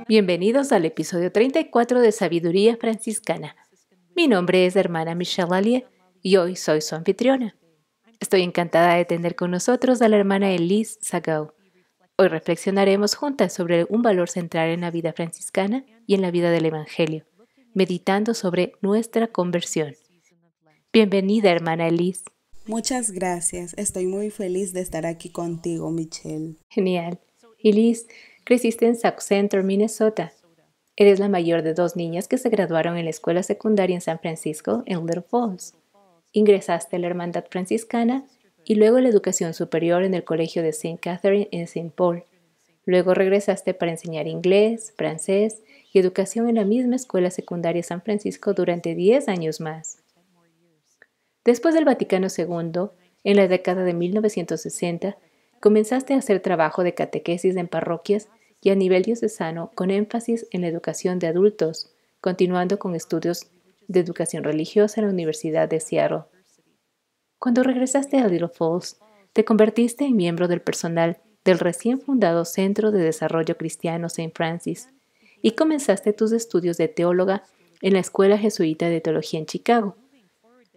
Bienvenidos al episodio 34 de Sabiduría Franciscana. Mi nombre es hermana Michelle Allier y hoy soy su anfitriona. Estoy encantada de tener con nosotros a la hermana Elise Sagau. Hoy reflexionaremos juntas sobre un valor central en la vida franciscana y en la vida del Evangelio, meditando sobre nuestra conversión. Bienvenida, hermana Elise. Muchas gracias. Estoy muy feliz de estar aquí contigo, Michelle. Genial. Elise, creciste en Sauk Center, Minnesota. Eres la mayor de dos niñas que se graduaron en la escuela secundaria en San Francisco, en Little Falls. Ingresaste a la Hermandad Franciscana y luego a la educación superior en el Colegio de St. Catherine en St. Paul. Luego regresaste para enseñar inglés, francés y educación en la misma escuela secundaria San Francisco durante 10 años más. Después del Vaticano II, en la década de 1960, comenzaste a hacer trabajo de catequesis en parroquias y a nivel diocesano con énfasis en la educación de adultos, continuando con estudios de educación religiosa en la Universidad de Seattle. Cuando regresaste a Little Falls, te convertiste en miembro del personal del recién fundado Centro de Desarrollo Cristiano St. Francis y comenzaste tus estudios de teóloga en la Escuela Jesuita de Teología en Chicago.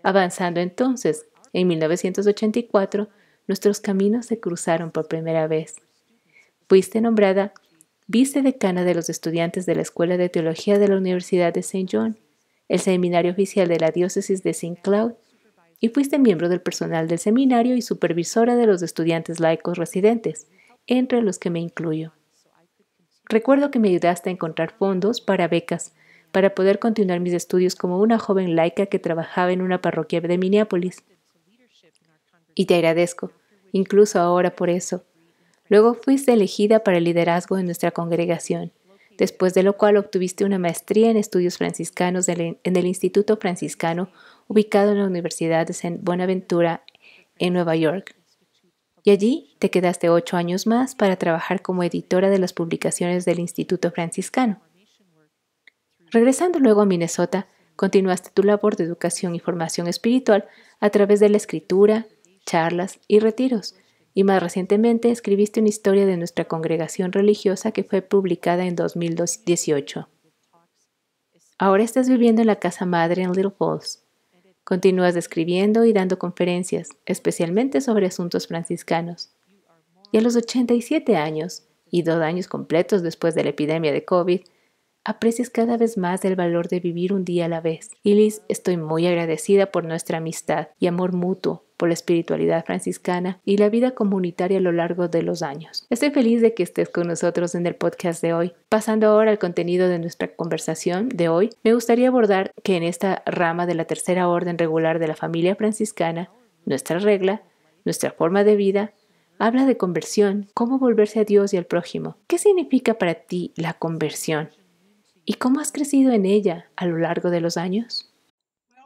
Avanzando entonces, en 1984, nuestros caminos se cruzaron por primera vez. Fuiste nombrada vicedecana de los estudiantes de la Escuela de Teología de la Universidad de St. John, el seminario oficial de la diócesis de St. Cloud, y fuiste miembro del personal del seminario y supervisora de los estudiantes laicos residentes, entre los que me incluyo. Recuerdo que me ayudaste a encontrar fondos para becas para poder continuar mis estudios como una joven laica que trabajaba en una parroquia de Minneapolis. Y te agradezco, incluso ahora por eso. Luego fuiste elegida para el liderazgo en nuestra congregación, después de lo cual obtuviste una maestría en estudios franciscanos en el Instituto Franciscano ubicado en la Universidad de St. Bonaventura en Nueva York. Y allí te quedaste 8 años más para trabajar como editora de las publicaciones del Instituto Franciscano. Regresando luego a Minnesota, continuaste tu labor de educación y formación espiritual a través de la escritura, charlas y retiros, y más recientemente escribiste una historia de nuestra congregación religiosa que fue publicada en 2018. Ahora estás viviendo en la casa madre en Little Falls. Continúas escribiendo y dando conferencias, especialmente sobre asuntos franciscanos. Y a los 87 años, y 2 años completos después de la epidemia de COVID, aprecias cada vez más el valor de vivir un día a la vez. Y Liz, estoy muy agradecida por nuestra amistad y amor mutuo, por la espiritualidad franciscana y la vida comunitaria a lo largo de los años. Estoy feliz de que estés con nosotros en el podcast de hoy. Pasando ahora al contenido de nuestra conversación de hoy, me gustaría abordar que en esta rama de la tercera orden regular de la familia franciscana, nuestra regla, nuestra forma de vida, habla de conversión, cómo volverse a Dios y al prójimo. ¿Qué significa para ti la conversión? ¿Y cómo has crecido en ella a lo largo de los años?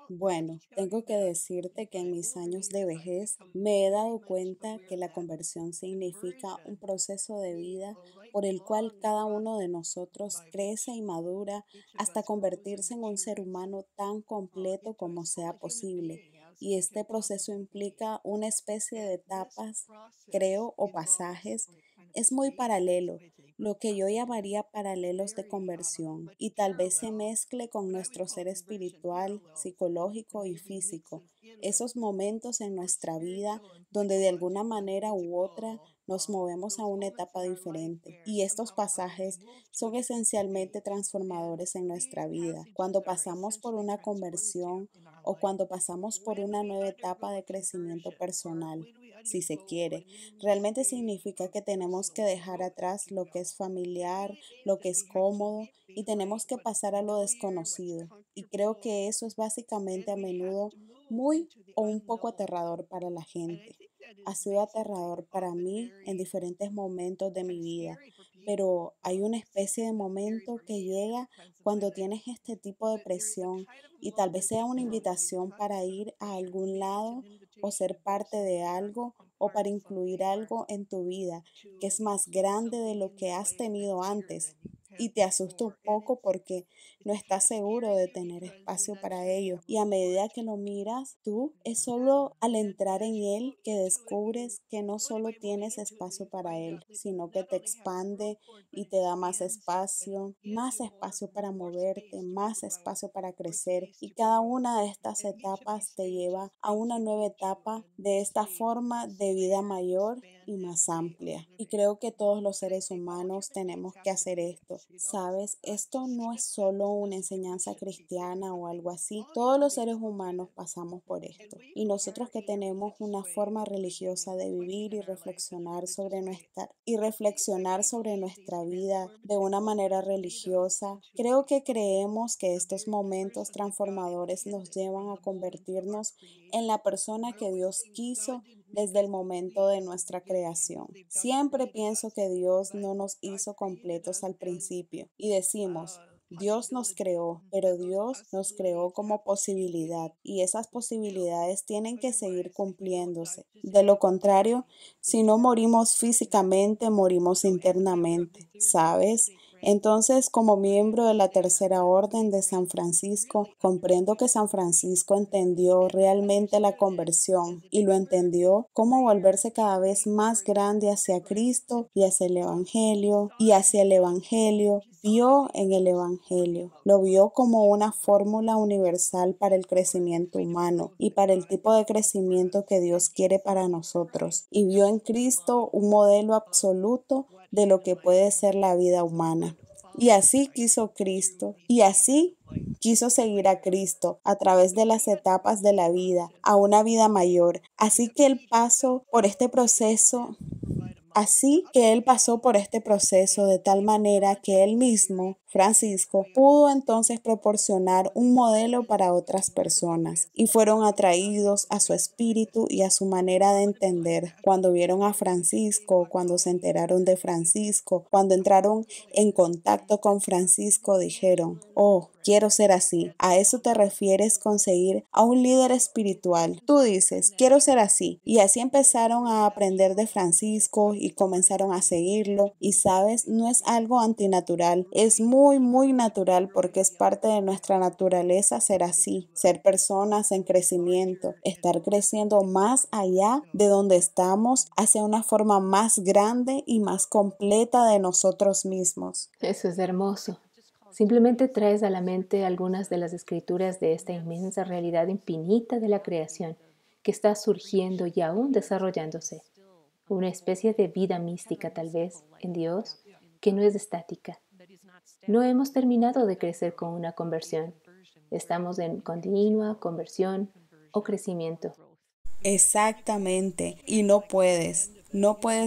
Bueno, tengo que decirte que en mis años de vejez me he dado cuenta que la conversión significa un proceso de vida por el cual cada uno de nosotros crece y madura hasta convertirse en un ser humano tan completo como sea posible. Y este proceso implica una especie de etapas, creo, o pasajes. Es muy paralelo, lo que yo llamaría paralelos de conversión, y tal vez se mezcle con nuestro ser espiritual, psicológico y físico, esos momentos en nuestra vida donde de alguna manera u otra nos movemos a una etapa diferente. Y estos pasajes son esencialmente transformadores en nuestra vida. Cuando pasamos por una conversión o cuando pasamos por una nueva etapa de crecimiento personal, si se quiere, realmente significa que tenemos que dejar atrás lo que es familiar, lo que es cómodo y tenemos que pasar a lo desconocido. Y creo que eso es básicamente a menudo muy o un poco aterrador para la gente. Ha sido aterrador para mí en diferentes momentos de mi vida, pero hay una especie de momento que llega cuando tienes este tipo de presión y tal vez sea una invitación para ir a algún lado o ser parte de algo o para incluir algo en tu vida que es más grande de lo que has tenido antes. Y te asusta un poco porque no estás seguro de tener espacio para ello. Y a medida que lo miras, tú es solo al entrar en él que descubres que no solo tienes espacio para él, sino que te expande y te da más espacio para moverte, más espacio para crecer. Y cada una de estas etapas te lleva a una nueva etapa de esta forma de vida mayor y más amplia. Y creo que todos los seres humanos tenemos que hacer esto. ¿Sabes? Esto no es solo una enseñanza cristiana o algo así. Todos los seres humanos pasamos por esto. Y nosotros que tenemos una forma religiosa de vivir y reflexionar sobre nuestra vida de una manera religiosa, creo que creemos que estos momentos transformadores nos llevan a convertirnos en la persona que Dios quiso desde el momento de nuestra creación. Siempre pienso que Dios no nos hizo completos al principio y decimos, Dios nos creó, pero Dios nos creó como posibilidad y esas posibilidades tienen que seguir cumpliéndose. De lo contrario, si no morimos físicamente, morimos internamente, ¿sabes? Entonces, como miembro de la Tercera Orden de San Francisco, comprendo que San Francisco entendió realmente la conversión y lo entendió como volverse cada vez más grande hacia Cristo y hacia el Evangelio vio en el Evangelio. Lo vio como una fórmula universal para el crecimiento humano y para el tipo de crecimiento que Dios quiere para nosotros. Y vio en Cristo un modelo absoluto de lo que puede ser la vida humana. Y así quiso Cristo, y así quiso seguir a Cristo a través de las etapas de la vida, a una vida mayor. Así que él pasó por este proceso de tal manera que él mismo, Francisco, pudo entonces proporcionar un modelo para otras personas y fueron atraídos a su espíritu y a su manera de entender. Cuando vieron a Francisco, cuando se enteraron de Francisco, cuando entraron en contacto con Francisco, dijeron, oh, quiero ser así. ¿A eso te refieres con seguir a un líder espiritual? Tú dices, quiero ser así. Y así empezaron a aprender de Francisco y comenzaron a seguirlo. Y sabes, no es algo antinatural, es muy, muy natural porque es parte de nuestra naturaleza ser así, ser personas en crecimiento, estar creciendo más allá de donde estamos hacia una forma más grande y más completa de nosotros mismos. Eso es hermoso. Simplemente traes a la mente algunas de las escrituras de esta inmensa realidad infinita de la creación que está surgiendo y aún desarrollándose. Una especie de vida mística tal vez en Dios que no es estática. No hemos terminado de crecer con una conversión. Estamos en continua conversión o crecimiento. Exactamente, y no puedes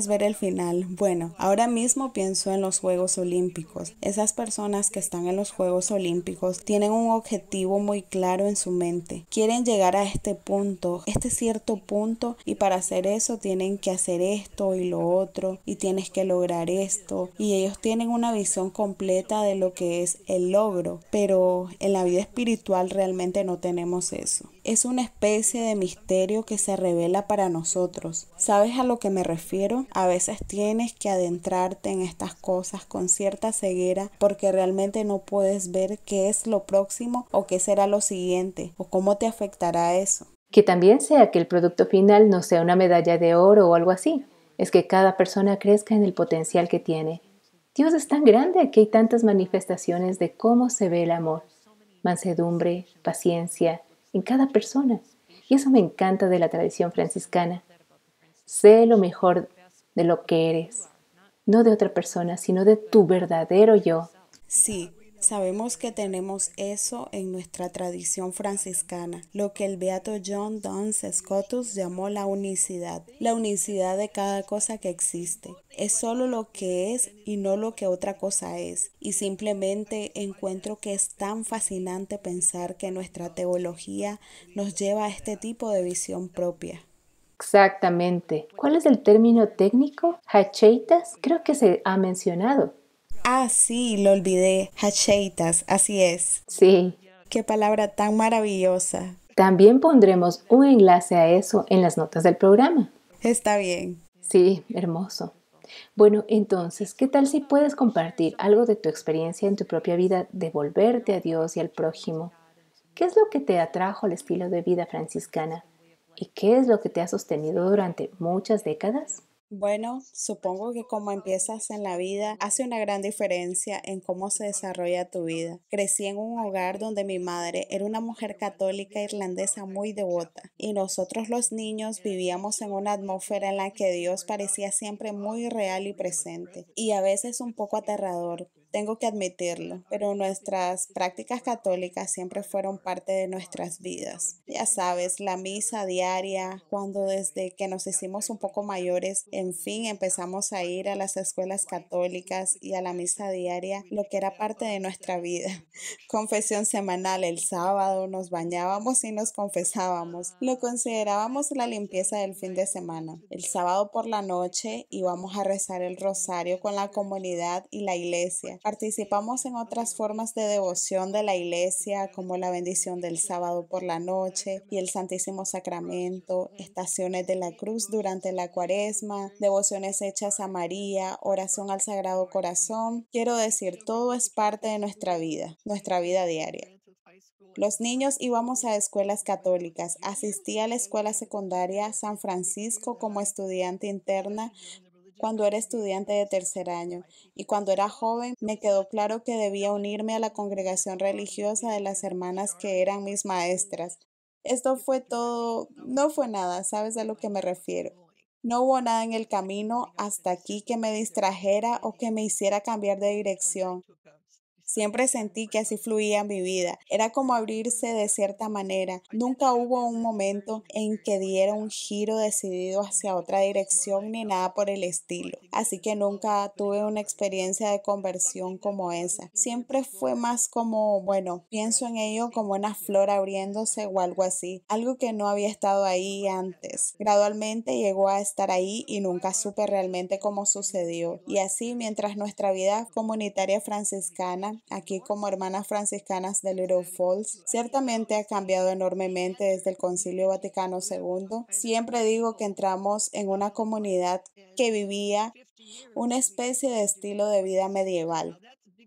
ver el final. Bueno, ahora mismo pienso en los Juegos Olímpicos. Esas personas que están en los Juegos Olímpicos tienen un objetivo muy claro en su mente. Quieren llegar a este cierto punto, y para hacer eso tienen que hacer esto y lo otro, y tienes que lograr esto, y ellos tienen una visión completa de lo que es el logro, pero en la vida espiritual realmente no tenemos eso. Es una especie de misterio que se revela para nosotros. ¿Sabes a lo que me refiero? A veces tienes que adentrarte en estas cosas con cierta ceguera porque realmente no puedes ver qué es lo próximo o qué será lo siguiente o cómo te afectará eso. Que también sea que el producto final no sea una medalla de oro o algo así. Es que cada persona crezca en el potencial que tiene. Dios es tan grande que hay tantas manifestaciones de cómo se ve el amor. Mansedumbre, paciencia, en cada persona. Y eso me encanta de la tradición franciscana. Sé lo mejor de lo que eres, no de otra persona, sino de tu verdadero yo. Sí, sabemos que tenemos eso en nuestra tradición franciscana, lo que el beato John Duns Scotus llamó la unicidad de cada cosa que existe. Es solo lo que es y no lo que otra cosa es. Y simplemente encuentro que es tan fascinante pensar que nuestra teología nos lleva a este tipo de visión propia. Exactamente. ¿Cuál es el término técnico? ¿Hacheitas? Creo que se ha mencionado. Ah, sí, lo olvidé. Hacheitas, así es. Sí. Qué palabra tan maravillosa. También pondremos un enlace a eso en las notas del programa. Está bien. Sí, hermoso. Bueno, entonces, ¿qué tal si puedes compartir algo de tu experiencia en tu propia vida de volverte a Dios y al prójimo? ¿Qué es lo que te atrajo al estilo de vida franciscana? ¿Y qué es lo que te ha sostenido durante muchas décadas? Bueno, supongo que como empiezas en la vida hace una gran diferencia en cómo se desarrolla tu vida. Crecí en un hogar donde mi madre era una mujer católica irlandesa muy devota y nosotros los niños vivíamos en una atmósfera en la que Dios parecía siempre muy real y presente y a veces un poco aterrador. Tengo que admitirlo, pero nuestras prácticas católicas siempre fueron parte de nuestras vidas. Ya sabes, la misa diaria, cuando desde que nos hicimos un poco mayores, en fin, empezamos a ir a las escuelas católicas y a la misa diaria, lo que era parte de nuestra vida. Confesión semanal el sábado, nos bañábamos y nos confesábamos. Lo considerábamos la limpieza del fin de semana. El sábado por la noche íbamos a rezar el rosario con la comunidad y la iglesia. Participamos en otras formas de devoción de la iglesia, como la bendición del sábado por la noche y el Santísimo Sacramento, estaciones de la cruz durante la cuaresma, devociones hechas a María, oración al Sagrado Corazón. Quiero decir, todo es parte de nuestra vida diaria. Los niños íbamos a escuelas católicas. Asistí a la escuela secundaria San Francisco como estudiante interna cuando era estudiante de tercer año y cuando era joven me quedó claro que debía unirme a la congregación religiosa de las hermanas que eran mis maestras. Esto fue todo, no fue nada, ¿sabes a lo que me refiero? No hubo nada en el camino hasta aquí que me distrajera o que me hiciera cambiar de dirección. Siempre sentí que así fluía mi vida. Era como abrirse de cierta manera. Nunca hubo un momento en que diera un giro decidido hacia otra dirección ni nada por el estilo. Así que nunca tuve una experiencia de conversión como esa. Siempre fue más como, bueno, pienso en ello como una flor abriéndose o algo así. Algo que no había estado ahí antes. Gradualmente llegó a estar ahí y nunca supe realmente cómo sucedió. Y así, mientras nuestra vida comunitaria franciscana, aquí como hermanas franciscanas de Little Falls, ciertamente ha cambiado enormemente desde el Concilio Vaticano II. Siempre digo que entramos en una comunidad que vivía una especie de estilo de vida medieval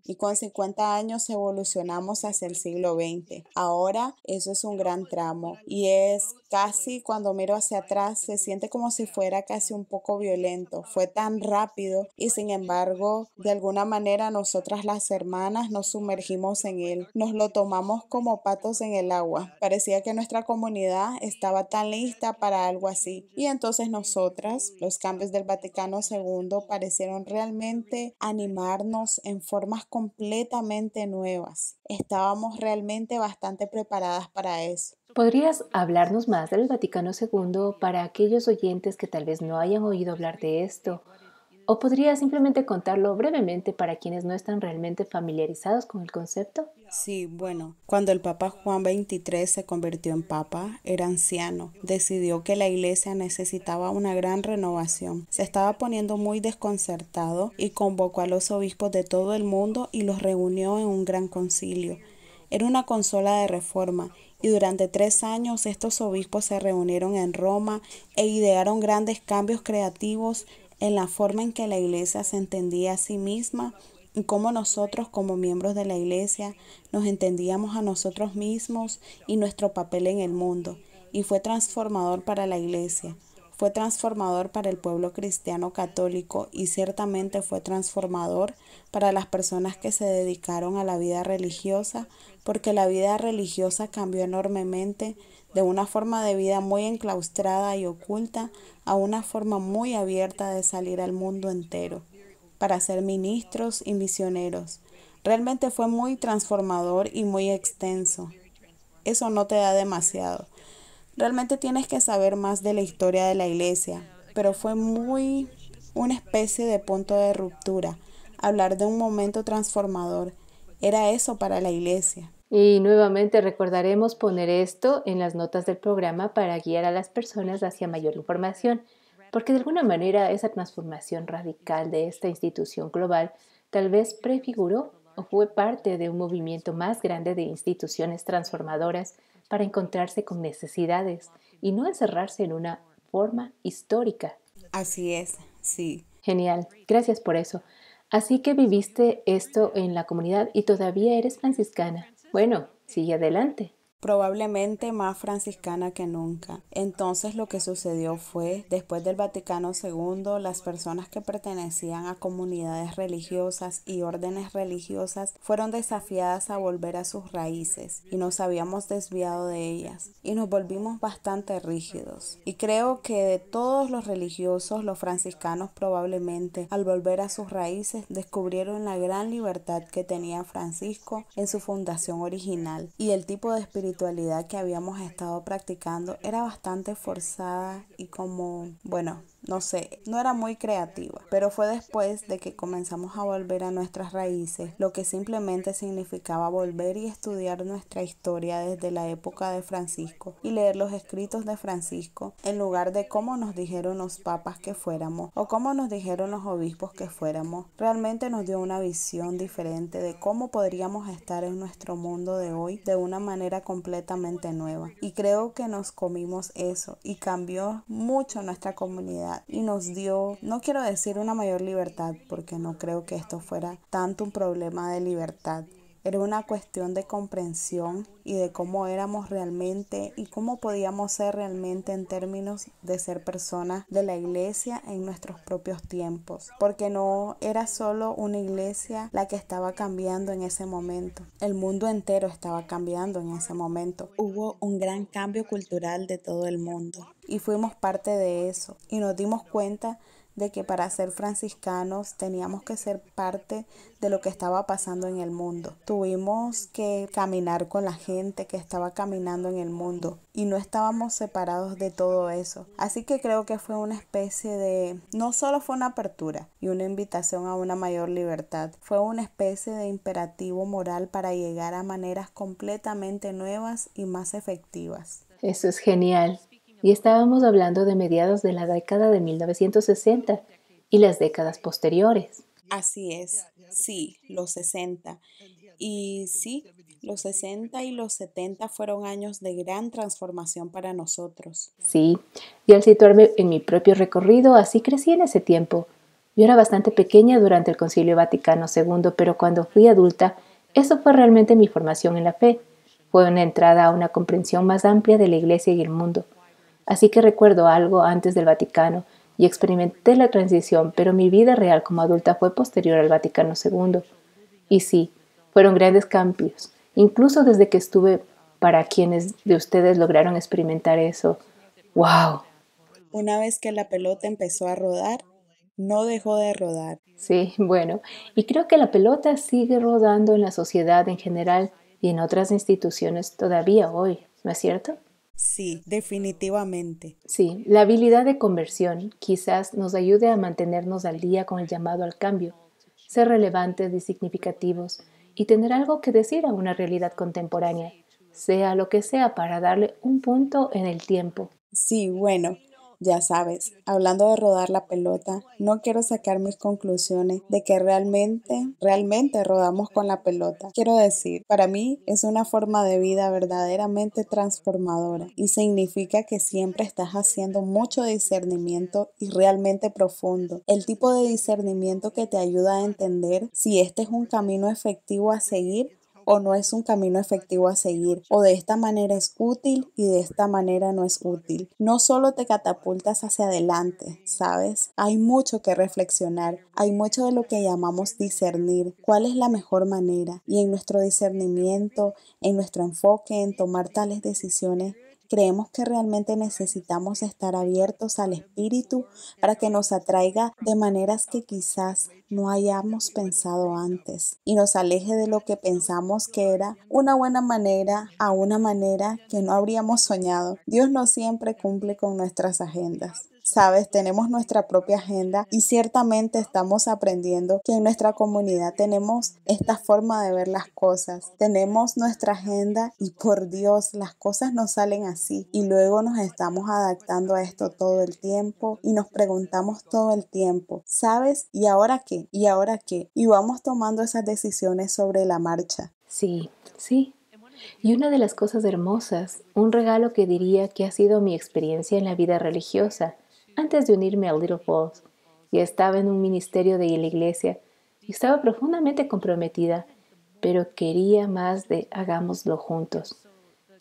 y con 50 años evolucionamos hacia el siglo XX. Ahora eso es un gran tramo y es casi, cuando miro hacia atrás, se siente como si fuera casi un poco violento. Fue tan rápido y sin embargo, de alguna manera nosotras las hermanas nos sumergimos en él. Nos lo tomamos como patos en el agua. Parecía que nuestra comunidad estaba tan lista para algo así. Y entonces nosotras, los cambios del Vaticano II parecieron realmente animarnos en formas completamente nuevas. Estábamos realmente bastante preparadas para eso. ¿Podrías hablarnos más del Vaticano II para aquellos oyentes que tal vez no hayan oído hablar de esto? ¿O podrías simplemente contarlo brevemente para quienes no están realmente familiarizados con el concepto? Sí, bueno, cuando el Papa Juan XXIII se convirtió en Papa, era anciano. Decidió que la iglesia necesitaba una gran renovación. Se estaba poniendo muy desconcertado y convocó a los obispos de todo el mundo y los reunió en un gran concilio. Era una consola de reforma y durante 3 años estos obispos se reunieron en Roma e idearon grandes cambios creativos en la forma en que la iglesia se entendía a sí misma y cómo nosotros como miembros de la iglesia nos entendíamos a nosotros mismos y nuestro papel en el mundo. Y fue transformador para la iglesia, fue transformador para el pueblo cristiano católico y ciertamente fue transformador para las personas que se dedicaron a la vida religiosa, porque la vida religiosa cambió enormemente de una forma de vida muy enclaustrada y oculta a una forma muy abierta de salir al mundo entero para ser ministros y misioneros. Realmente fue muy transformador y muy extenso. Eso no te da demasiado. Realmente tienes que saber más de la historia de la iglesia, pero fue muy una especie de punto de ruptura. Hablar de un momento transformador era eso para la iglesia. Y nuevamente recordaremos poner esto en las notas del programa para guiar a las personas hacia mayor información, porque de alguna manera esa transformación radical de esta institución global tal vez prefiguró o fue parte de un movimiento más grande de instituciones transformadoras para encontrarse con necesidades y no encerrarse en una forma histórica. Así es, sí. Genial, gracias por eso. Así que viviste esto en la comunidad y todavía eres franciscana. Bueno, sigue adelante. Probablemente más franciscana que nunca. Entonces lo que sucedió fue, después del Vaticano II, las personas que pertenecían a comunidades religiosas y órdenes religiosas fueron desafiadas a volver a sus raíces y nos habíamos desviado de ellas y nos volvimos bastante rígidos. Y creo que de todos los religiosos, los franciscanos probablemente al volver a sus raíces descubrieron la gran libertad que tenía Francisco en su fundación original y el tipo de espiritualidad que habíamos estado practicando era bastante forzada y como, bueno, no sé, no era muy creativa, pero fue después de que comenzamos a volver a nuestras raíces, lo que simplemente significaba volver y estudiar nuestra historia desde la época de Francisco y leer los escritos de Francisco en lugar de cómo nos dijeron los papas que fuéramos o cómo nos dijeron los obispos que fuéramos. Realmente nos dio una visión diferente de cómo podríamos estar en nuestro mundo de hoy de una manera completamente nueva. Y creo que nos comimos eso y cambió mucho nuestra comunidad y nos dio, no quiero decir una mayor libertad porque no creo que esto fuera tanto un problema de libertad. Era una cuestión de comprensión y de cómo éramos realmente y cómo podíamos ser realmente en términos de ser personas de la iglesia en nuestros propios tiempos. Porque no era solo una iglesia la que estaba cambiando en ese momento. El mundo entero estaba cambiando en ese momento. Hubo un gran cambio cultural de todo el mundo y fuimos parte de eso y nos dimos cuenta de que para ser franciscanos teníamos que ser parte de lo que estaba pasando en el mundo. Tuvimos que caminar con la gente que estaba caminando en el mundo y no estábamos separados de todo eso. Así que creo que fue una especie de, no solo fue una apertura y una invitación a una mayor libertad, fue una especie de imperativo moral para llegar a maneras completamente nuevas y más efectivas. Eso es genial. Y estábamos hablando de mediados de la década de 1960 y las décadas posteriores. Así es, sí, los 60. Y sí, los 60 y los 70 fueron años de gran transformación para nosotros. Sí, y al situarme en mi propio recorrido, así crecí en ese tiempo. Yo era bastante pequeña durante el Concilio Vaticano II, pero cuando fui adulta, eso fue realmente mi formación en la fe. Fue una entrada a una comprensión más amplia de la Iglesia y el mundo. Así que recuerdo algo antes del Vaticano y experimenté la transición, pero mi vida real como adulta fue posterior al Vaticano II. Y sí, fueron grandes cambios, incluso desde que estuve, para quienes de ustedes lograron experimentar eso. ¡Wow! Una vez que la pelota empezó a rodar, no dejó de rodar. Sí, bueno, y creo que la pelota sigue rodando en la sociedad en general y en otras instituciones todavía hoy, ¿no es cierto? Sí, definitivamente. Sí, la habilidad de conversión quizás nos ayude a mantenernos al día con el llamado al cambio, ser relevantes y significativos y tener algo que decir a una realidad contemporánea, sea lo que sea para darle un punto en el tiempo. Sí, bueno, ya sabes, hablando de rodar la pelota, no quiero sacar mis conclusiones de que realmente rodamos con la pelota. Quiero decir, para mí es una forma de vida verdaderamente transformadora y significa que siempre estás haciendo mucho discernimiento y realmente profundo. El tipo de discernimiento que te ayuda a entender si este es un camino efectivo a seguir o no es un camino efectivo a seguir, o de esta manera es útil y de esta manera no es útil. No solo te catapultas hacia adelante, ¿sabes? Hay mucho que reflexionar, hay mucho de lo que llamamos discernir, cuál es la mejor manera, y en nuestro discernimiento, en nuestro enfoque en tomar tales decisiones, creemos que realmente necesitamos estar abiertos al espíritu para que nos atraiga de maneras que quizás no hayamos pensado antes y nos aleje de lo que pensamos que era una buena manera a una manera que no habríamos soñado. Dios no siempre cumple con nuestras agendas. Sabes, tenemos nuestra propia agenda y ciertamente estamos aprendiendo que en nuestra comunidad tenemos esta forma de ver las cosas. Tenemos nuestra agenda y por Dios, las cosas no salen así. Y luego nos estamos adaptando a esto todo el tiempo y nos preguntamos todo el tiempo, ¿sabes? ¿Y ahora qué? ¿Y ahora qué? Y vamos tomando esas decisiones sobre la marcha. Sí, sí. Y una de las cosas hermosas, un regalo que diría que ha sido mi experiencia en la vida religiosa, antes de unirme a Little Falls, y estaba en un ministerio de la iglesia y estaba profundamente comprometida, pero quería más de hagámoslo juntos.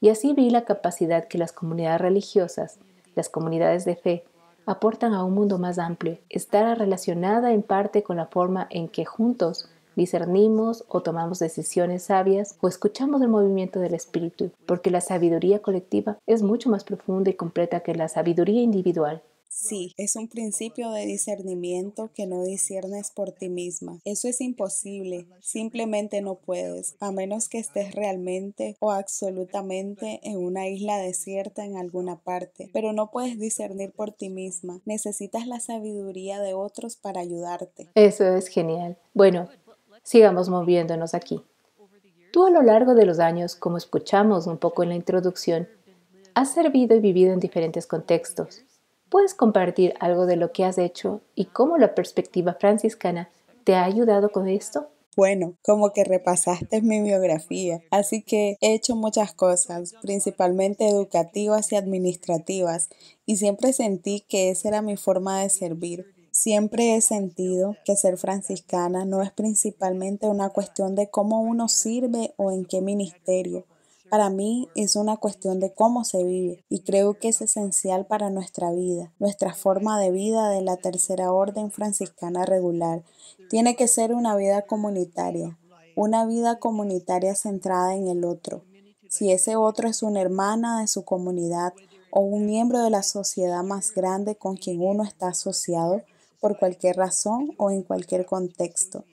Y así vi la capacidad que las comunidades religiosas, las comunidades de fe, aportan a un mundo más amplio. Estará relacionada en parte con la forma en que juntos discernimos o tomamos decisiones sabias o escuchamos el movimiento del espíritu, porque la sabiduría colectiva es mucho más profunda y completa que la sabiduría individual. Sí, es un principio de discernimiento que no disiernes por ti misma. Eso es imposible, simplemente no puedes, a menos que estés realmente o absolutamente en una isla desierta en alguna parte, pero no puedes discernir por ti misma. Necesitas la sabiduría de otros para ayudarte. Eso es genial. Bueno, sigamos moviéndonos aquí. Tú a lo largo de los años, como escuchamos un poco en la introducción, has servido y vivido en diferentes contextos. ¿Puedes compartir algo de lo que has hecho y cómo la perspectiva franciscana te ha ayudado con esto? Bueno, como que repasaste mi biografía, así que he hecho muchas cosas, principalmente educativas y administrativas, y siempre sentí que esa era mi forma de servir. Siempre he sentido que ser franciscana no es principalmente una cuestión de cómo uno sirve o en qué ministerio. Para mí es una cuestión de cómo se vive y creo que es esencial para nuestra vida, nuestra forma de vida de la Tercera Orden Franciscana regular. Tiene que ser una vida comunitaria centrada en el otro. Si ese otro es una hermana de su comunidad o un miembro de la sociedad más grande con quien uno está asociado, por cualquier razón o en cualquier contexto.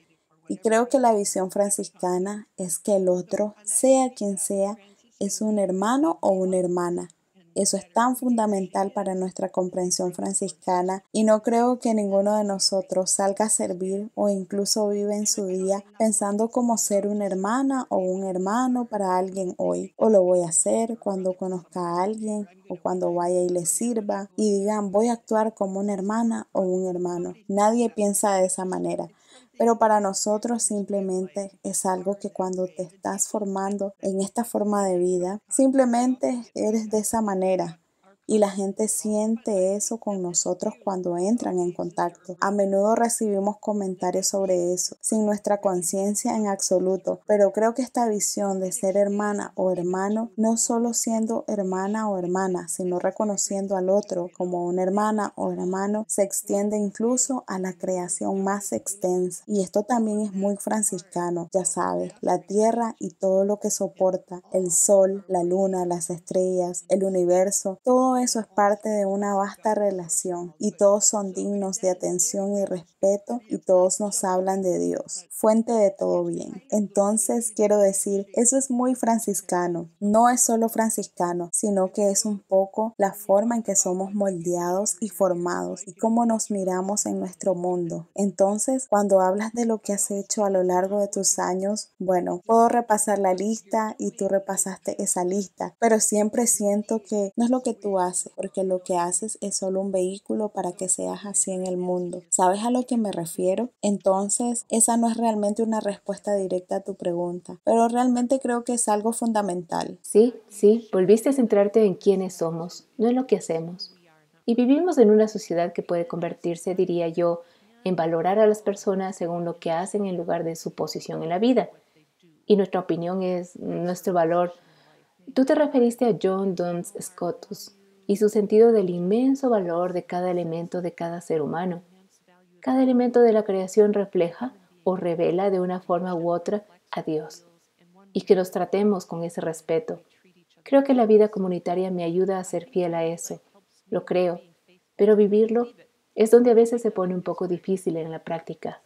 Y creo que la visión franciscana es que el otro, sea quien sea, es un hermano o una hermana. Eso es tan fundamental para nuestra comprensión franciscana y no creo que ninguno de nosotros salga a servir o incluso vive en su día pensando como ser una hermana o un hermano para alguien hoy. O lo voy a hacer cuando conozca a alguien o cuando vaya y le sirva y digan voy a actuar como una hermana o un hermano. Nadie piensa de esa manera. Pero para nosotros simplemente es algo que cuando te estás formando en esta forma de vida, simplemente eres de esa manera. Y la gente siente eso con nosotros cuando entran en contacto. A menudo recibimos comentarios sobre eso, sin nuestra conciencia en absoluto, pero creo que esta visión de ser hermana o hermano, no solo siendo hermana o hermana, sino reconociendo al otro como una hermana o hermano, se extiende incluso a la creación más extensa. Y esto también es muy franciscano, ya sabes, la tierra y todo lo que soporta, el sol, la luna, las estrellas, el universo, todo eso es parte de una vasta relación y todos son dignos de atención y respeto y todos nos hablan de Dios, fuente de todo bien. Entonces quiero decir, eso es muy franciscano. No es solo franciscano, sino que es un poco la forma en que somos moldeados y formados y cómo nos miramos en nuestro mundo. Entonces, cuando hablas de lo que has hecho a lo largo de tus años, bueno, puedo repasar la lista y tú repasaste esa lista, pero siempre siento que no es lo que tú haces, porque lo que haces es solo un vehículo para que seas así en el mundo. ¿Sabes a lo que me refiero? Entonces, esa no es realmente una respuesta directa a tu pregunta, pero realmente creo que es algo fundamental. Sí, sí, volviste a centrarte en quiénes somos, no en lo que hacemos. Y vivimos en una sociedad que puede convertirse, diría yo, en valorar a las personas según lo que hacen en lugar de su posición en la vida. Y nuestra opinión es nuestro valor. Tú te referiste a John Duns Scotus y su sentido del inmenso valor de cada elemento de cada ser humano. Cada elemento de la creación refleja o revela de una forma u otra a Dios y que los tratemos con ese respeto. Creo que la vida comunitaria me ayuda a ser fiel a eso. Lo creo, pero vivirlo es donde a veces se pone un poco difícil en la práctica.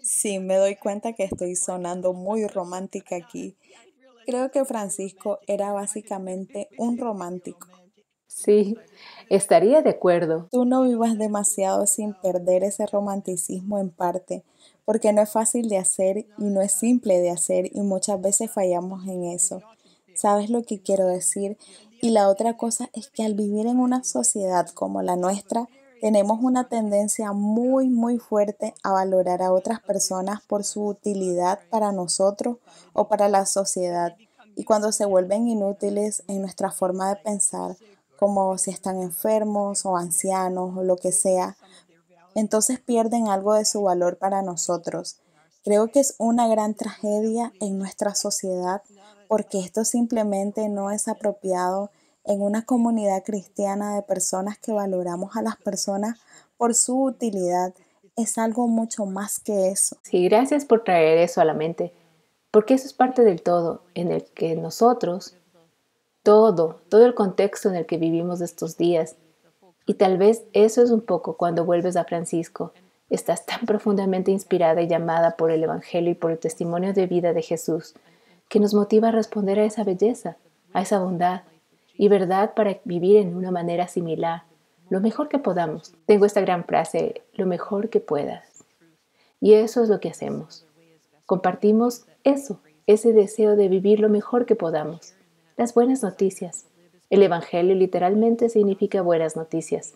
Sí, me doy cuenta que estoy sonando muy romántica aquí. Creo que Francisco era básicamente un romántico. Sí, estaría de acuerdo. Tú no vivas demasiado sin perder ese romanticismo en parte, porque no es fácil de hacer y no es simple de hacer y muchas veces fallamos en eso. ¿Sabes lo que quiero decir? Y la otra cosa es que al vivir en una sociedad como la nuestra, tenemos una tendencia muy fuerte a valorar a otras personas por su utilidad para nosotros o para la sociedad. Y cuando se vuelven inútiles en nuestra forma de pensar, como si están enfermos o ancianos o lo que sea, entonces pierden algo de su valor para nosotros. Creo que es una gran tragedia en nuestra sociedad porque esto simplemente no es apropiado en una comunidad cristiana de personas que valoramos a las personas por su utilidad. Es algo mucho más que eso. Sí, gracias por traer eso a la mente, porque eso es parte del todo en el que nosotros, todo el contexto en el que vivimos estos días, y tal vez eso es un poco cuando vuelves a Francisco, estás tan profundamente inspirada y llamada por el Evangelio y por el testimonio de vida de Jesús, que nos motiva a responder a esa belleza, a esa bondad y verdad para vivir en una manera similar, lo mejor que podamos. Tengo esta gran frase, lo mejor que puedas. Y eso es lo que hacemos. Compartimos eso, ese deseo de vivir lo mejor que podamos. Las buenas noticias. El Evangelio literalmente significa buenas noticias.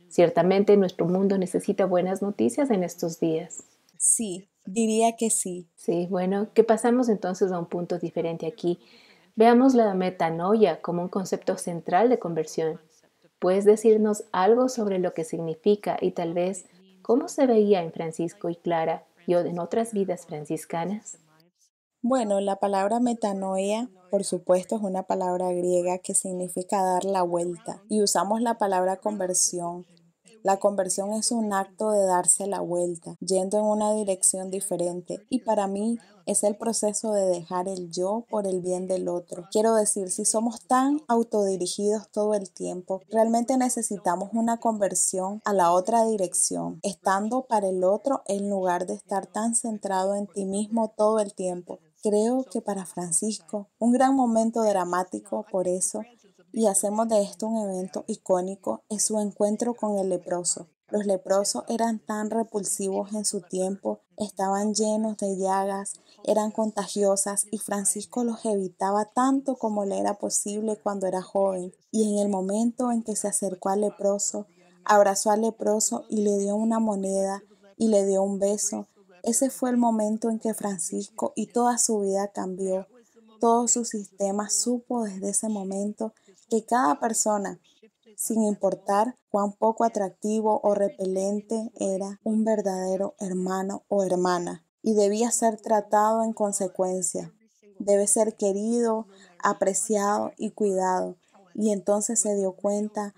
Ciertamente nuestro mundo necesita buenas noticias en estos días. Sí, diría que sí. Sí, bueno, que pasamos entonces a un punto diferente aquí. Veamos la metanoia como un concepto central de conversión. ¿Puedes decirnos algo sobre lo que significa y tal vez cómo se veía en Francisco y Clara y en otras vidas franciscanas? Bueno, la palabra metanoia, por supuesto, es una palabra griega que significa dar la vuelta y usamos la palabra conversión. La conversión es un acto de darse la vuelta, yendo en una dirección diferente y para mí es el proceso de dejar el yo por el bien del otro. Quiero decir, si somos tan autodirigidos todo el tiempo, realmente necesitamos una conversión a la otra dirección, estando para el otro en lugar de estar tan centrado en ti mismo todo el tiempo. Creo que para Francisco, un gran momento dramático por eso, y hacemos de esto un evento icónico, es su encuentro con el leproso. Los leprosos eran tan repulsivos en su tiempo, estaban llenos de llagas, eran contagiosas y Francisco los evitaba tanto como le era posible cuando era joven. Y en el momento en que se acercó al leproso, abrazó al leproso y le dio una moneda y le dio un beso. Ese fue el momento en que Francisco y toda su vida cambió. Todo su sistema supo desde ese momento que cada persona, sin importar cuán poco atractivo o repelente era, un verdadero hermano o hermana y debía ser tratado en consecuencia. Debe ser querido, apreciado y cuidado. Y entonces se dio cuenta,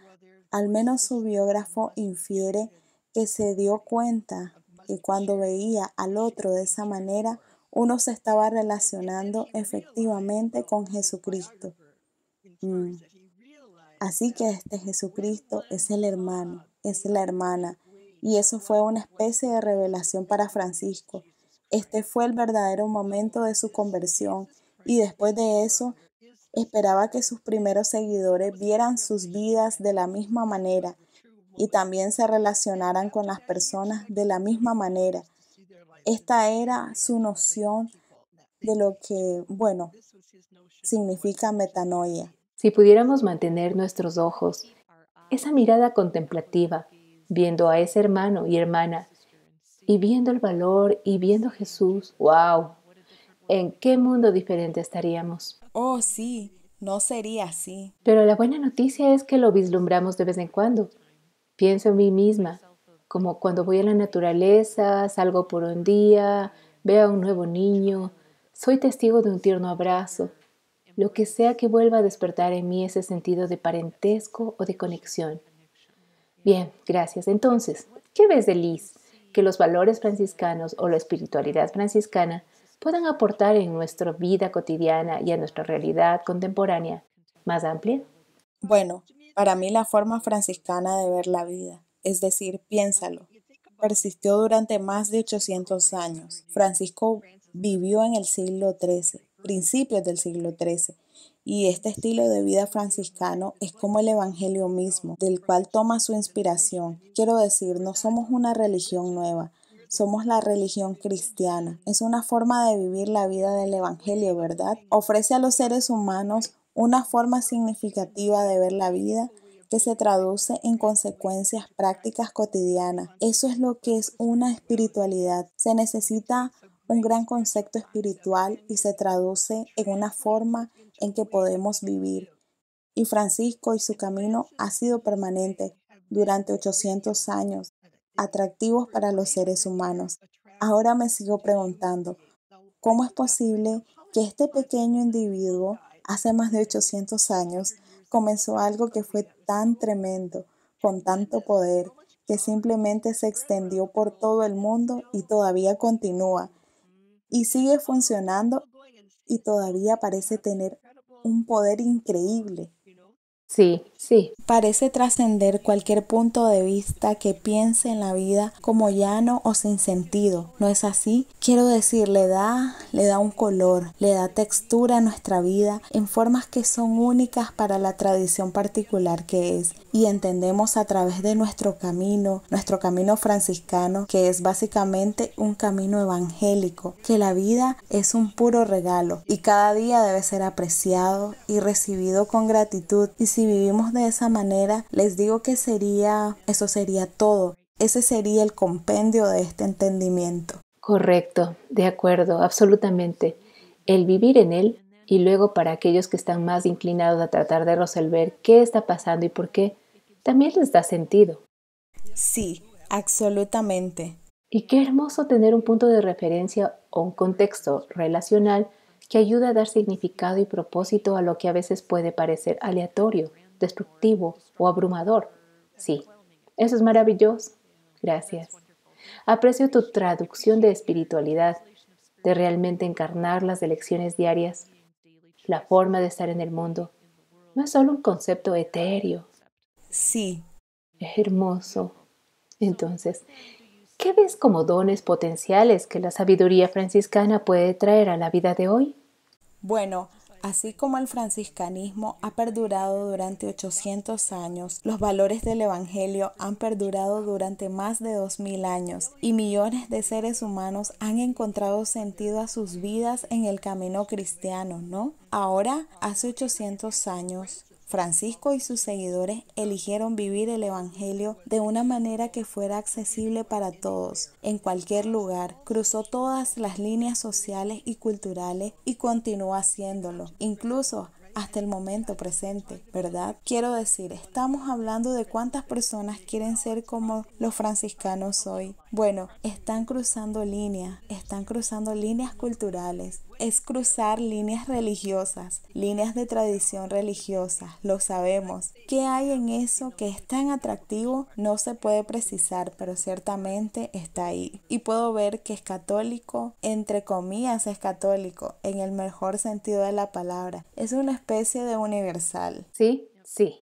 al menos su biógrafo infiere que se dio cuenta que cuando veía al otro de esa manera, uno se estaba relacionando efectivamente con Jesucristo. Mm. Así que este Jesucristo es el hermano, es la hermana, y eso fue una especie de revelación para Francisco. Este fue el verdadero momento de su conversión, y después de eso esperaba que sus primeros seguidores vieran sus vidas de la misma manera y también se relacionaran con las personas de la misma manera. Esta era su noción de lo que, bueno, significa metanoia. Si pudiéramos mantener nuestros ojos, esa mirada contemplativa, viendo a ese hermano y hermana, y viendo el valor y viendo a Jesús, wow, ¿en qué mundo diferente estaríamos? Oh, sí, no sería así. Pero la buena noticia es que lo vislumbramos de vez en cuando. Pienso en mí misma, como cuando voy a la naturaleza, salgo por un día, veo a un nuevo niño, soy testigo de un tierno abrazo, lo que sea que vuelva a despertar en mí ese sentido de parentesco o de conexión. Bien, gracias. Entonces, ¿qué ves de Liz? Que los valores franciscanos o la espiritualidad franciscana puedan aportar en nuestra vida cotidiana y a nuestra realidad contemporánea más amplia. Bueno, para mí la forma franciscana de ver la vida, es decir, piénsalo, persistió durante más de 800 años. Francisco vivió en el siglo XIII, principios del siglo XIII, y este estilo de vida franciscano es como el Evangelio mismo, del cual toma su inspiración. Quiero decir, no somos una religión nueva, somos la religión cristiana. Es una forma de vivir la vida del Evangelio, ¿verdad? Ofrece a los seres humanos una forma significativa de ver la vida que se traduce en consecuencias prácticas cotidianas. Eso es lo que es una espiritualidad. Se necesita un gran concepto espiritual y se traduce en una forma en que podemos vivir. Y Francisco y su camino ha sido permanente durante 800 años. atractivos para los seres humanos. Ahora me sigo preguntando, ¿cómo es posible que este pequeño individuo, hace más de 800 años, comenzó algo que fue tan tremendo, con tanto poder, que simplemente se extendió por todo el mundo y todavía continúa, y sigue funcionando y todavía parece tener un poder increíble? Sí, sí, Parece trascender cualquier punto de vista que piense en la vida como llano o sin sentido. ¿No es así? Quiero decir, le da un color, le da textura a nuestra vida en formas que son únicas para la tradición particular que es. Y entendemos a través de nuestro camino franciscano, que es básicamente un camino evangélico, que la vida es un puro regalo y cada día debe ser apreciado y recibido con gratitud. Y si vivimos de esa manera, les digo que eso sería todo. Ese sería el compendio de este entendimiento. correcto, de acuerdo, absolutamente. El vivir en él y luego para aquellos que están más inclinados a tratar de resolver qué está pasando y por qué, también les da sentido. Sí, absolutamente. Y qué hermoso tener un punto de referencia o un contexto relacional que ayuda a dar significado y propósito a lo que a veces puede parecer aleatorio, destructivo o abrumador. Sí, eso es maravilloso. Gracias. Aprecio tu traducción de espiritualidad, de realmente encarnar las elecciones diarias, la forma de estar en el mundo. No es solo un concepto etéreo, Sí. es hermoso. Entonces, ¿qué ves como dones potenciales que la sabiduría franciscana puede traer a la vida de hoy? Bueno, así como el franciscanismo ha perdurado durante 800 años, los valores del Evangelio han perdurado durante más de 2000 años y millones de seres humanos han encontrado sentido a sus vidas en el camino cristiano, ¿no? Ahora, hace 800 años, Francisco y sus seguidores eligieron vivir el Evangelio de una manera que fuera accesible para todos, en cualquier lugar. Cruzó todas las líneas sociales y culturales y continúa haciéndolo, incluso hasta el momento presente, ¿verdad? Quiero decir, estamos hablando de cuántas personas quieren ser como los franciscanos hoy. Bueno, están cruzando líneas culturales, es cruzar líneas religiosas, líneas de tradición religiosa, lo sabemos. ¿Qué hay en eso que es tan atractivo? No se puede precisar, pero ciertamente está ahí. Y puedo ver que es católico, entre comillas es católico, en el mejor sentido de la palabra. Es una especie de universal Sí, sí.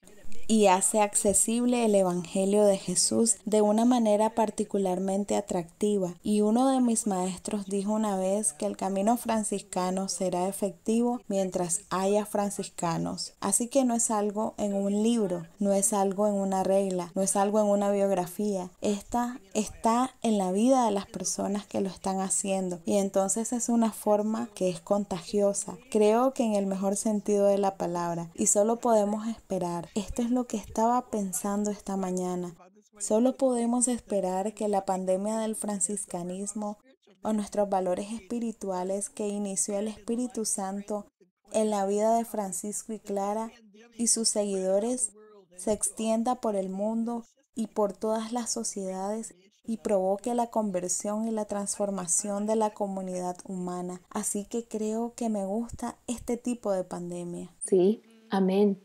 y hace accesible el Evangelio de Jesús de una manera particularmente atractiva. Y uno de mis maestros dijo una vez que el camino franciscano será efectivo mientras haya franciscanos. Así que no es algo en un libro, no es algo en una regla, no es algo en una biografía. Esta está en la vida de las personas que lo están haciendo y entonces es una forma que es contagiosa. Creo que en el mejor sentido de la palabra y solo podemos esperar. Esto es lo que estaba pensando esta mañana. Solo podemos esperar que la pandemia del franciscanismo o nuestros valores espirituales que inició el Espíritu Santo en la vida de Francisco y Clara y sus seguidores se extienda por el mundo y por todas las sociedades y provoque la conversión y la transformación de la comunidad humana. Así que creo que me gusta este tipo de pandemia. Sí, amén.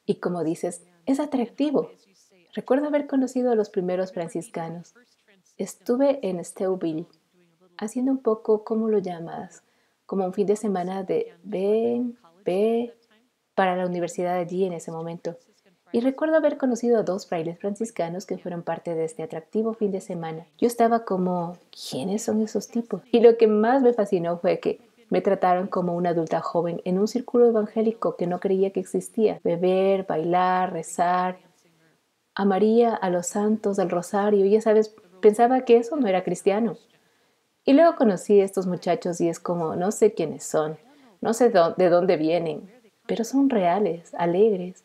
Y como dices, es atractivo. Recuerdo haber conocido a los primeros franciscanos. Estuve en Steubenville haciendo un poco, ¿cómo lo llamas? Como un fin de semana de B para la universidad allí en ese momento. Y recuerdo haber conocido a dos frailes franciscanos que fueron parte de este atractivo fin de semana. Yo estaba como, ¿quiénes son esos tipos? Y lo que más me fascinó fue que me trataron como una adulta joven en un círculo evangélico que no creía que existía. Beber, bailar, rezar, a María, a los santos, al rosario, ya sabes, pensaba que eso no era cristiano. Y luego conocí a estos muchachos y es como, no sé quiénes son, no sé de dónde vienen, pero son reales, alegres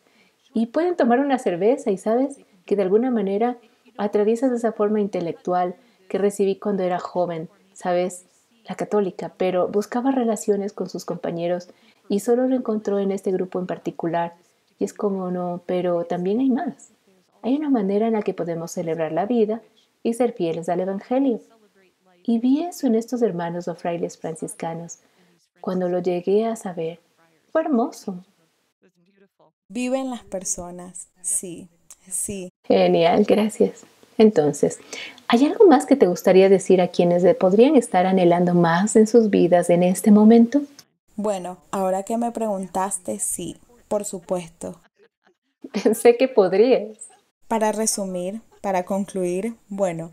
y pueden tomar una cerveza y sabes que de alguna manera atraviesas esa forma intelectual que recibí cuando era joven, sabes, la católica, pero buscaba relaciones con sus compañeros y solo lo encontró en este grupo en particular. Y es como, no, pero también hay más. Hay una manera en la que podemos celebrar la vida y ser fieles al Evangelio. Y vi eso en estos hermanos o frailes franciscanos. Cuando lo llegué a saber, fue hermoso. Viven las personas, sí, sí. Genial, gracias. Entonces, ¿hay algo más que te gustaría decir a quienes podrían estar anhelando más en sus vidas en este momento? Bueno, ahora que me preguntaste, sí, por supuesto. Pensé que podrías. Para resumir, para concluir, bueno,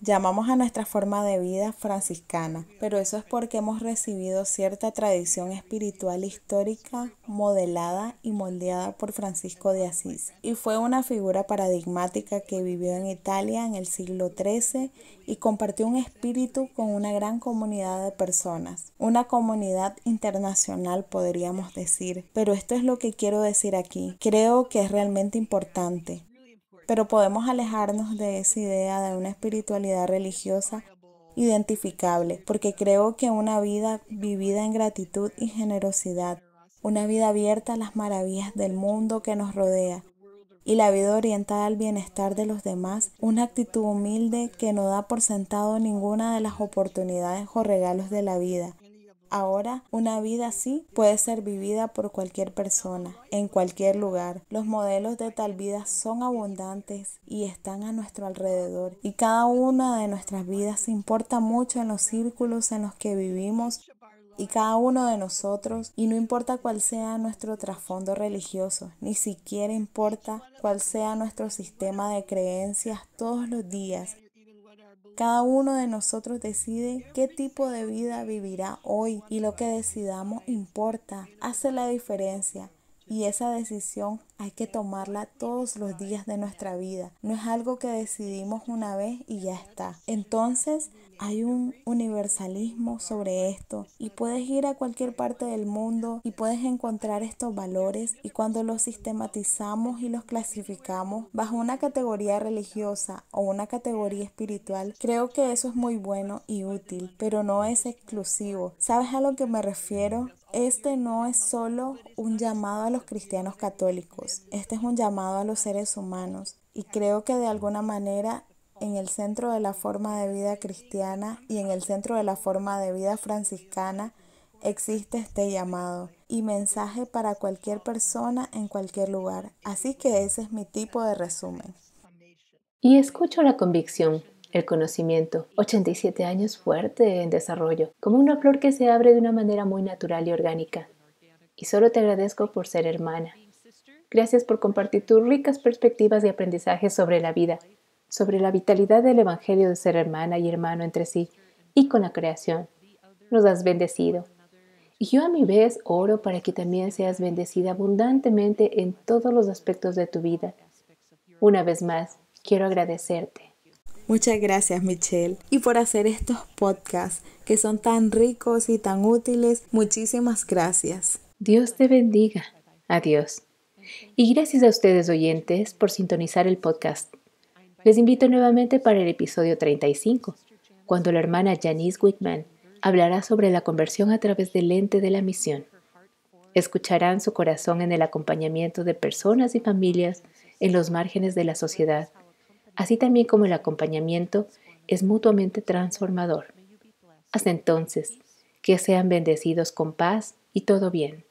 llamamos a nuestra forma de vida franciscana, pero eso es porque hemos recibido cierta tradición espiritual histórica modelada y moldeada por Francisco de Asís, y fue una figura paradigmática que vivió en Italia en el siglo XIII y compartió un espíritu con una gran comunidad de personas, una comunidad internacional podríamos decir, pero esto es lo que quiero decir aquí, creo que es realmente importante. Pero podemos alejarnos de esa idea de una espiritualidad religiosa identificable, porque creo que una vida vivida en gratitud y generosidad, una vida abierta a las maravillas del mundo que nos rodea y la vida orientada al bienestar de los demás, una actitud humilde que no da por sentado ninguna de las oportunidades o regalos de la vida. Ahora, una vida así puede ser vivida por cualquier persona, en cualquier lugar. Los modelos de tal vida son abundantes y están a nuestro alrededor. Y cada una de nuestras vidas importa mucho en los círculos en los que vivimos y cada uno de nosotros, y no importa cuál sea nuestro trasfondo religioso, ni siquiera importa cuál sea nuestro sistema de creencias todos los días. Cada uno de nosotros decide qué tipo de vida vivirá hoy y lo que decidamos importa, hace la diferencia. Y esa decisión hay que tomarla todos los días de nuestra vida. No es algo que decidimos una vez y ya está. Entonces hay un universalismo sobre esto y puedes ir a cualquier parte del mundo y puedes encontrar estos valores, y cuando los sistematizamos y los clasificamos bajo una categoría religiosa o una categoría espiritual, creo que eso es muy bueno y útil, pero no es exclusivo. ¿Sabes a lo que me refiero? Este no es solo un llamado a los cristianos católicos, este es un llamado a los seres humanos, y creo que de alguna manera en el centro de la forma de vida cristiana y en el centro de la forma de vida franciscana existe este llamado y mensaje para cualquier persona en cualquier lugar. Así que ese es mi tipo de resumen. Y escucho la convicción, el conocimiento, 87 años fuerte en desarrollo, como una flor que se abre de una manera muy natural y orgánica. Y solo te agradezco por ser hermana. Gracias por compartir tus ricas perspectivas y aprendizajes sobre la vida, sobre la vitalidad del Evangelio de ser hermana y hermano entre sí y con la creación. Nos has bendecido. Y yo a mi vez oro para que también seas bendecida abundantemente en todos los aspectos de tu vida. Una vez más, quiero agradecerte. Muchas gracias, Michelle, y por hacer estos podcasts que son tan ricos y tan útiles. Muchísimas gracias. Dios te bendiga. Adiós. Y gracias a ustedes oyentes por sintonizar el podcast. Les invito nuevamente para el episodio 35, cuando la hermana Janice Whitman hablará sobre la conversión a través del lente de la misión. Escucharán su corazón en el acompañamiento de personas y familias en los márgenes de la sociedad, así también como el acompañamiento es mutuamente transformador. Hasta entonces, que sean bendecidos con paz y todo bien.